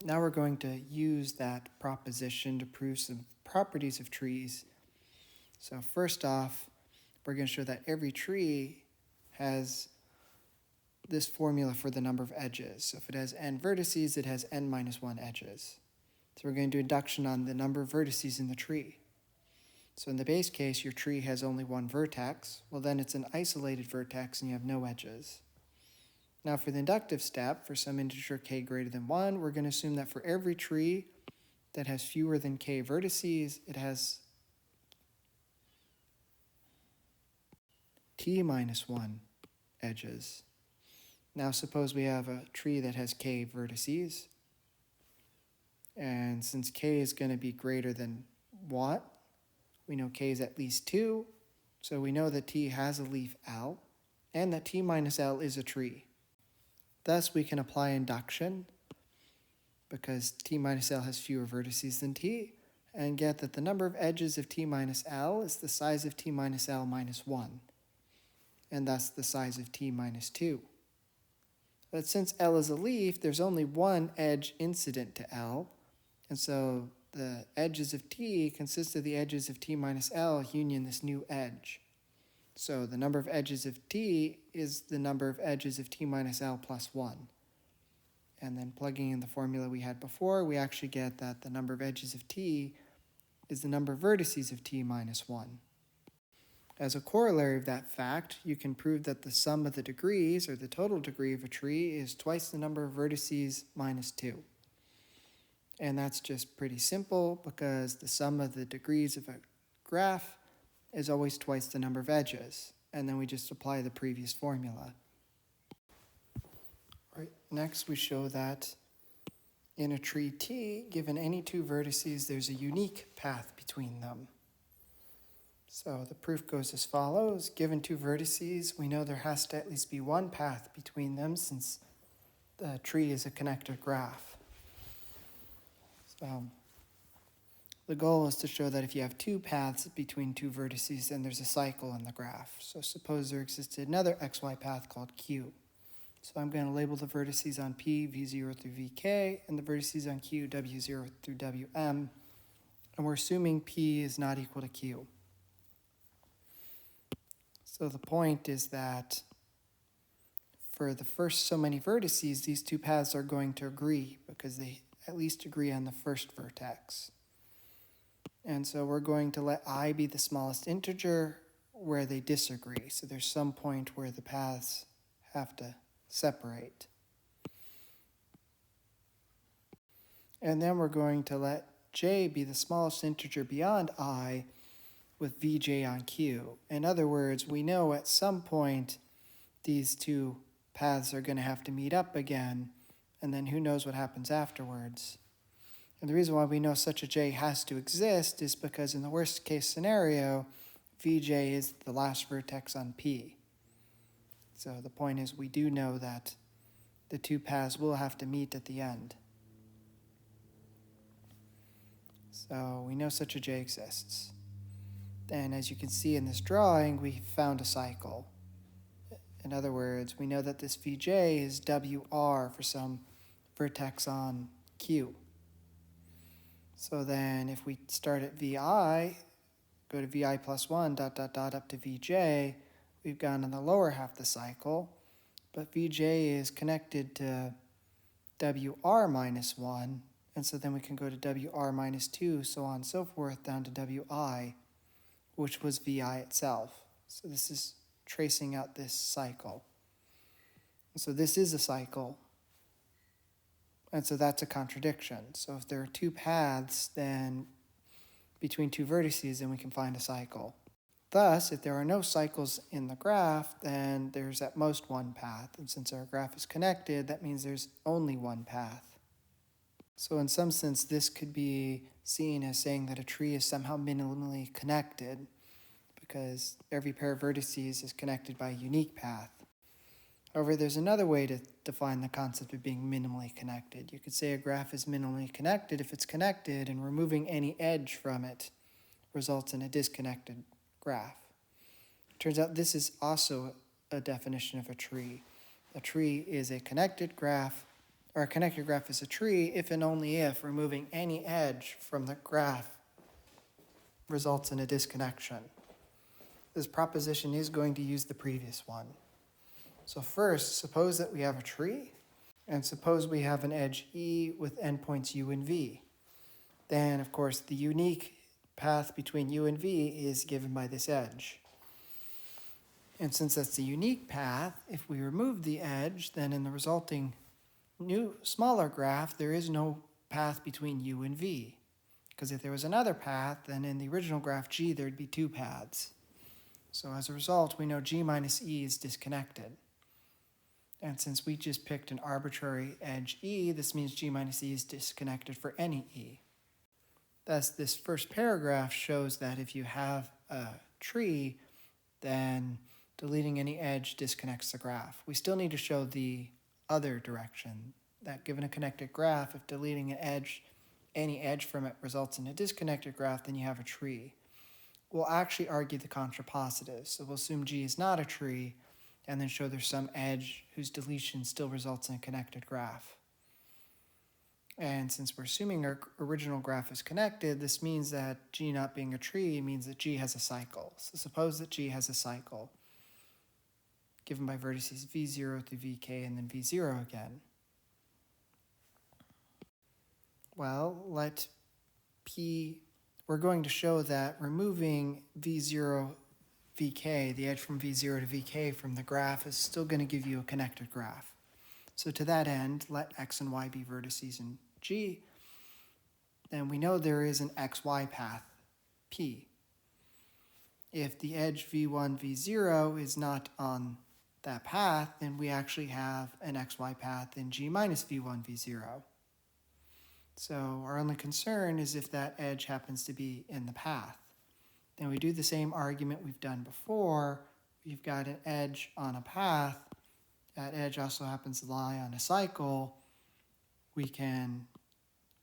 Now we're going to use that proposition to prove some properties of trees. So first off, we're going to show that every tree has this formula for the number of edges. So if it has n vertices, it has n minus 1 edges. So we're going to do induction on the number of vertices in the tree. So in the base case, your tree has only one vertex. Well, then it's an isolated vertex and you have no edges. Now for the inductive step, for some integer k greater than 1, we're going to assume that for every tree that has fewer than k vertices, it has t minus 1 edges. Now suppose we have a tree that has k vertices, and since k is going to be greater than what? We know k is at least 2, so we know that t has a leaf L, and that t minus L is a tree. Thus we can apply induction, because t minus L has fewer vertices than t, and get that the number of edges of t minus L is the size of t minus L minus 1, and thus the size of t minus 2. But since L is a leaf, there's only one edge incident to L, and so the edges of t consist of the edges of t minus L union this new edge. So the number of edges of t is the number of edges of t minus L plus 1. And then plugging in the formula we had before, we actually get that the number of edges of t is the number of vertices of t minus 1. As a corollary of that fact, you can prove that the sum of the degrees, or the total degree of a tree, is twice the number of vertices minus 2. And that's just pretty simple, because the sum of the degrees of a graph is always twice the number of edges. And then we just apply the previous formula. Right. Next, we show that in a tree T, given any two vertices, there's a unique path between them. So the proof goes as follows. Given two vertices, we know there has to at least be one path between them, since the tree is a connected graph. So the goal is to show that if you have two paths between two vertices, then there's a cycle in the graph. So suppose there existed another xy path called Q. So I'm going to label the vertices on P, V0 through Vk, and the vertices on Q, W0 through Wm. And we're assuming P is not equal to Q. So the point is that for the first so many vertices, these two paths are going to agree, because they at least agree on the first vertex. And so we're going to let I be the smallest integer where they disagree. So there's some point where the paths have to separate. And then we're going to let j be the smallest integer beyond I with vj on q. In other words, we know at some point these two paths are going to have to meet up again, and then who knows what happens afterwards. And the reason why we know such a j has to exist is because in the worst case scenario, vj is the last vertex on P. So the point is we do know that the two paths will have to meet at the end. So we know such a j exists. And as you can see in this drawing, we found a cycle. In other words, we know that this vj is wr for some vertex on Q. So then if we start at vi, go to vi plus 1, up to vj, we've gone in the lower half of the cycle, but vj is connected to wr minus 1, and so then we can go to wr minus 2, so on and so forth, down to wi, which was vi itself. So this is tracing out this cycle. So this is a cycle, and so that's a contradiction. So if there are two paths, then between two vertices, then we can find a cycle. Thus, if there are no cycles in the graph, then there's at most one path. And since our graph is connected, that means there's only one path. So in some sense, this could be seen as saying that a tree is somehow minimally connected, because every pair of vertices is connected by a unique path. However, there's another way to define the concept of being minimally connected. You could say a graph is minimally connected if it's connected and removing any edge from it results in a disconnected graph. It turns out this is also a definition of a tree. A tree is a connected graph or a connected graph is a tree if and only if removing any edge from the graph results in a disconnection. This proposition is going to use the previous one. So first, suppose that we have a tree, and suppose we have an edge E with endpoints U and V. Then, of course, the unique path between U and V is given by this edge. And since that's the unique path, if we remove the edge, then in the resulting new smaller graph, there is no path between U and V. Because if there was another path, then in the original graph G, there'd be two paths. So as a result, we know G minus E is disconnected. And since we just picked an arbitrary edge E, this means G minus E is disconnected for any E. Thus, this first paragraph shows that if you have a tree, then deleting any edge disconnects the graph. We still need to show the other direction, that given a connected graph, if deleting an edge, any edge from it results in a disconnected graph, then you have a tree. We'll actually argue the contrapositive. So we'll assume G is not a tree, and then show there's some edge whose deletion still results in a connected graph. And since we're assuming our original graph is connected, this means that G not being a tree means that G has a cycle. So suppose that G has a cycle given by vertices V0 through Vk and then V0 again. Well, let P, we're going to show that removing V0, Vk, the edge from V0 to Vk from the graph is still going to give you a connected graph. So to that end, let x and y be vertices in G. Then we know there is an xy path, P. If the edge V1, V0 is not on that path, then we actually have an xy path in G minus V1, V0. So our only concern is if that edge happens to be in the path. Then we do the same argument we've done before. We've got an edge on a path. That edge also happens to lie on a cycle. We can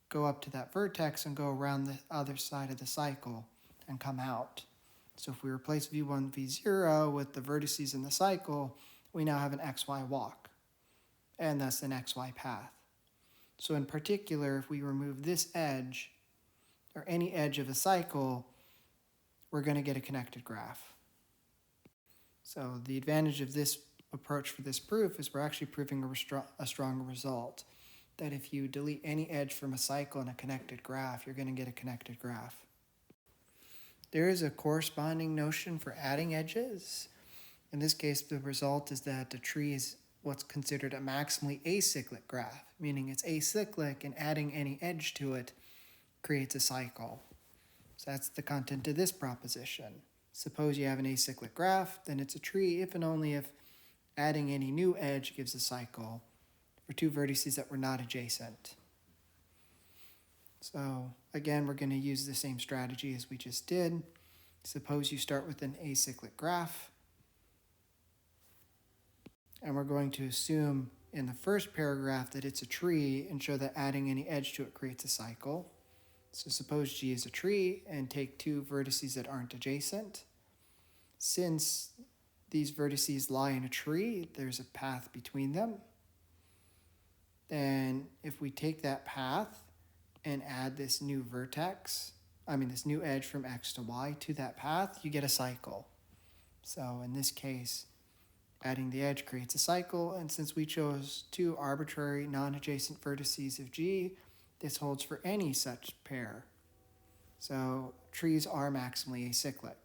go up to that vertex and go around the other side of the cycle and come out. So if we replace V1, V0 with the vertices in the cycle, we now have an xy walk, and thus an xy path. So in particular, if we remove this edge, or any edge of a cycle, we're going to get a connected graph. So the advantage of this approach for this proof is we're actually proving a stronger result. That if you delete any edge from a cycle in a connected graph, you're going to get a connected graph. There is a corresponding notion for adding edges. In this case, the result is that the tree is what's considered a maximally acyclic graph, meaning it's acyclic and adding any edge to it creates a cycle. So that's the content of this proposition. Suppose you have an acyclic graph, then it's a tree if and only if adding any new edge gives a cycle for two vertices that were not adjacent. So again, we're going to use the same strategy as we just did. Suppose you start with an acyclic graph, and we're going to assume in the first paragraph that it's a tree and show that adding any edge to it creates a cycle. So suppose G is a tree and take two vertices that aren't adjacent. Since these vertices lie in a tree, there's a path between them. Then if we take that path and add this new this new edge from x to y to that path, you get a cycle. So in this case, adding the edge creates a cycle, and since we chose two arbitrary non-adjacent vertices of G, this holds for any such pair. So trees are maximally acyclic.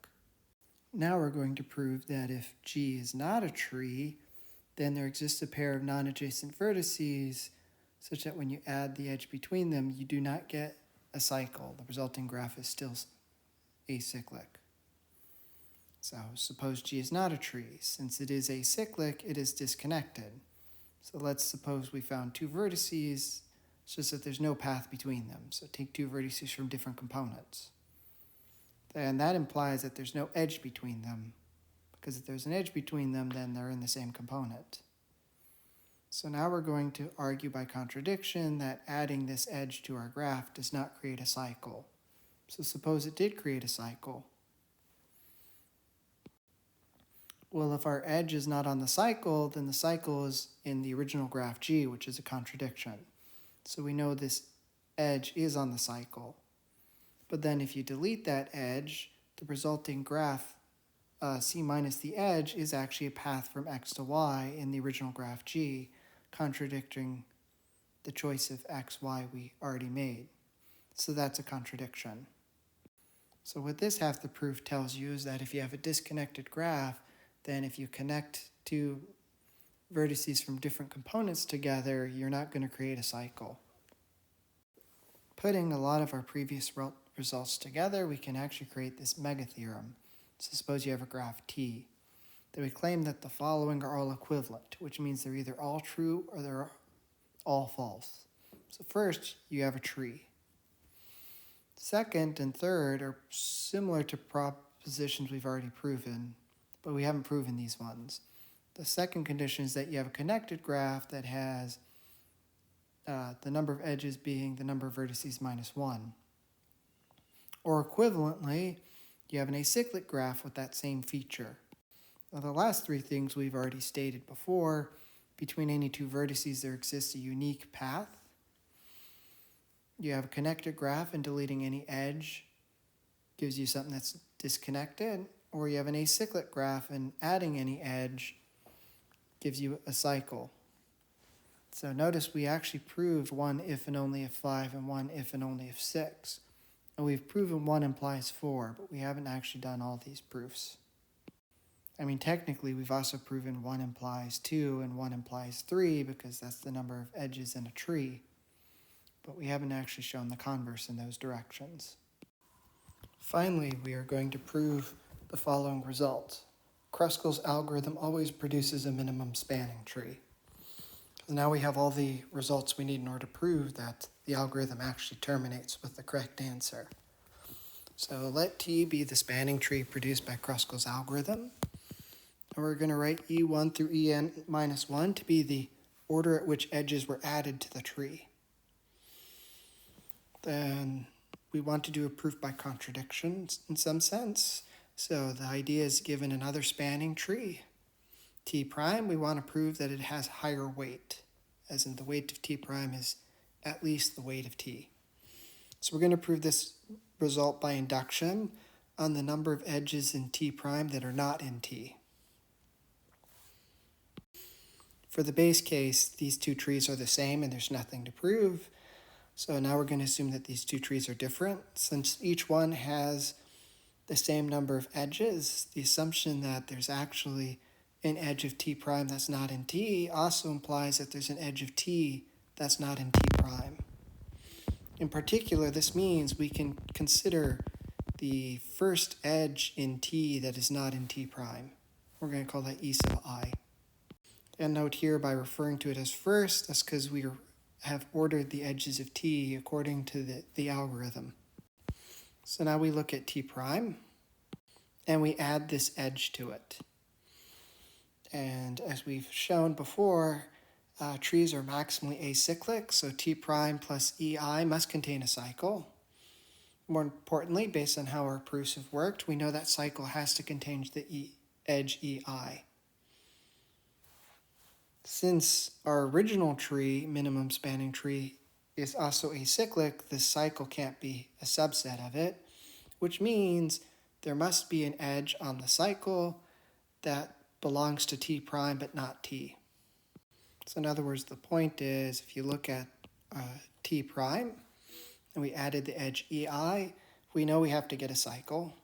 Now we're going to prove that if G is not a tree, then there exists a pair of non-adjacent vertices such that when you add the edge between them, you do not get a cycle. The resulting graph is still acyclic. So suppose G is not a tree. Since it is acyclic, it is disconnected. So let's suppose we found two vertices, it's just that there's no path between them. So take two vertices from different components. And that implies that there's no edge between them, because if there's an edge between them, then they're in the same component. So now we're going to argue by contradiction that adding this edge to our graph does not create a cycle. So suppose it did create a cycle. Well, if our edge is not on the cycle, then the cycle is in the original graph G, which is a contradiction. So we know this edge is on the cycle. But then if you delete that edge, the resulting graph C minus the edge is actually a path from X to Y in the original graph G, contradicting the choice of X, Y we already made. So that's a contradiction. So what this half the proof tells you is that if you have a disconnected graph, then if you connect two vertices from different components together, you're not going to create a cycle. Putting a lot of our previous results together, we can actually create this mega theorem. So suppose you have a graph T that we claim that the following are all equivalent, which means they're either all true or they're all false. So first, you have a tree. Second and third are similar to propositions we've already proven, but we haven't proven these ones. The second condition is that you have a connected graph that has the number of edges being the number of vertices minus 1. Or equivalently, you have an acyclic graph with that same feature. Now, the last three things we've already stated before. Between any two vertices, there exists a unique path. You have a connected graph, and deleting any edge gives you something that's disconnected. Or you have an acyclic graph, and adding any edge gives you a cycle. So notice we actually proved one if and only if 5 and one if and only if 6. And we've proven 1 implies 4, but we haven't actually done all these proofs. I mean, technically, we've also proven 1 implies 2 and 1 implies 3 because that's the number of edges in a tree. But we haven't actually shown the converse in those directions. Finally, we are going to prove the following result. Kruskal's algorithm always produces a minimum spanning tree. Now we have all the results we need in order to prove that the algorithm actually terminates with the correct answer. So let T be the spanning tree produced by Kruskal's algorithm. And we're going to write E1 through En minus 1 to be the order at which edges were added to the tree. Then we want to do a proof by contradiction in some sense. So the idea is given another spanning tree, T prime, we want to prove that it has higher weight, as in the weight of T prime is at least the weight of T. So we're going to prove this result by induction on the number of edges in T prime that are not in T. For the base case, these two trees are the same and there's nothing to prove. So now we're going to assume that these two trees are different. Since each one has the same number of edges, the assumption that there's actually an edge of T prime that's not in T also implies that there's an edge of T that's not in T prime. In particular, this means we can consider the first edge in T that is not in T prime. We're going to call that E sub I. And note here, by referring to it as first, that's because we have ordered the edges of T according to the algorithm. So now we look at T prime, and we add this edge to it. And as we've shown before, trees are maximally acyclic, so T prime plus EI must contain a cycle. More importantly, based on how our proofs have worked, we know that cycle has to contain the edge EI. Since our original tree, minimum spanning tree, is also acyclic, this cycle can't be a subset of it, which means there must be an edge on the cycle that belongs to T prime but not T. So in other words, the point is, if you look at T prime and we added the edge EI, we know we have to get a cycle,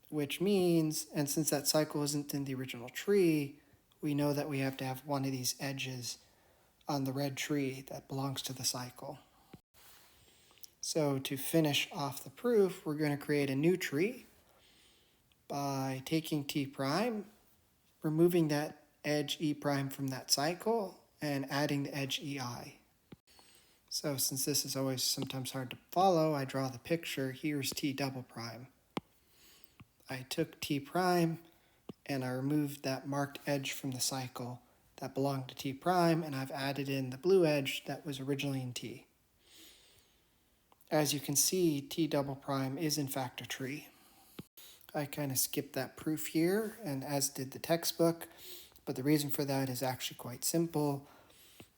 which means, and since that cycle isn't in the original tree, we know that we have to have one of these edges on the red tree that belongs to the cycle. So to finish off the proof, we're going to create a new tree by taking T prime, removing that edge E prime from that cycle, and adding the edge EI. So since this is always sometimes hard to follow, I draw the picture. Here's T double prime. I took T prime, and I removed that marked edge from the cycle that belonged to T prime, and I've added in the blue edge that was originally in T. As you can see, T double prime is in fact a tree. I kind of skipped that proof here, and as did the textbook, but the reason for that is actually quite simple.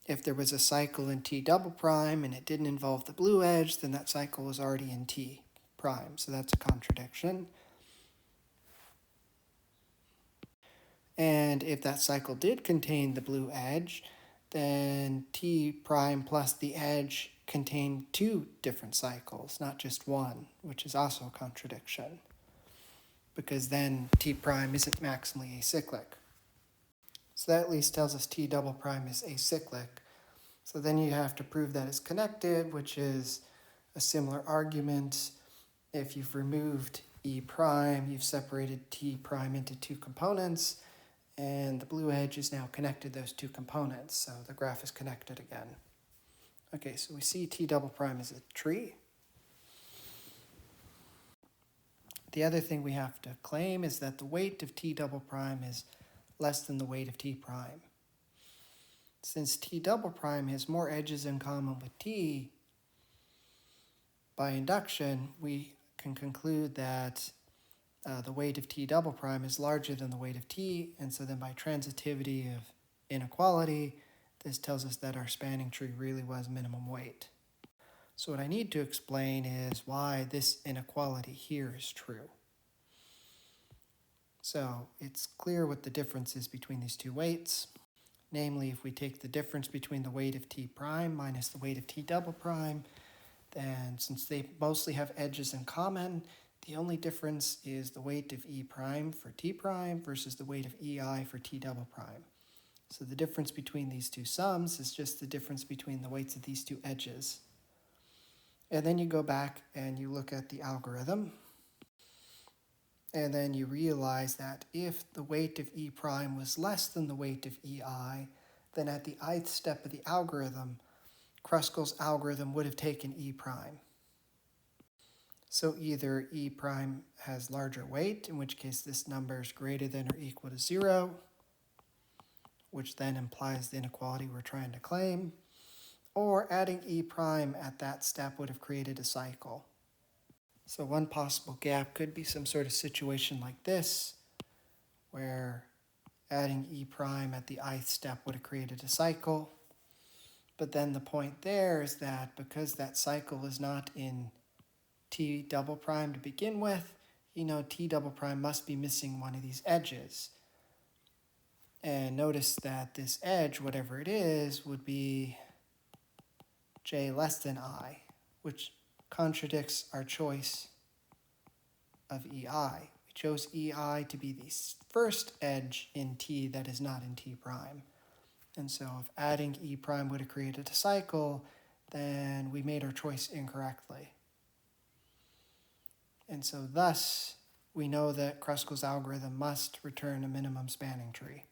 If there was a cycle in t double prime and it didn't involve the blue edge, then that cycle was already in t prime, so that's a contradiction. And if that cycle did contain the blue edge, then t prime plus the edge contained two different cycles, not just one, which is also a contradiction, because then t prime isn't maximally acyclic. So that at least tells us t double prime is acyclic. So then you have to prove that it's connected, which is a similar argument. If you've removed e prime, you've separated t prime into two components, and the blue edge is now connected those two components, so the graph is connected again. Okay, so we see t double prime is a tree. The other thing we have to claim is that the weight of t double prime is less than the weight of t prime. Since t double prime has more edges in common with t, by induction, we can conclude that the weight of t double prime is larger than the weight of t, and so then by transitivity of inequality, this tells us that our spanning tree really was minimum weight. So what I need to explain is why this inequality here is true. So it's clear what the difference is between these two weights. Namely, if we take the difference between the weight of t prime minus the weight of t double prime, then since they mostly have edges in common, the only difference is the weight of e prime for t prime versus the weight of ei for t double prime. So the difference between these two sums is just the difference between the weights of these two edges. And then you go back and you look at the algorithm, and then you realize that if the weight of e prime was less than the weight of ei, then at the ith step of the algorithm, Kruskal's algorithm would have taken e prime. So either e prime has larger weight, in which case this number is greater than or equal to 0, which then implies the inequality we're trying to claim, or adding e prime at that step would have created a cycle. So one possible gap could be some sort of situation like this, where adding e prime at the ith step would have created a cycle. But then the point there is that because that cycle is not in t double prime to begin with, you know t double prime must be missing one of these edges. And notice that this edge, whatever it is, would be j less than I, which contradicts our choice of ei. We chose ei to be the first edge in t that is not in t prime. And so if adding e prime would have created a cycle, then we made our choice incorrectly. And so thus, we know that Kruskal's algorithm must return a minimum spanning tree.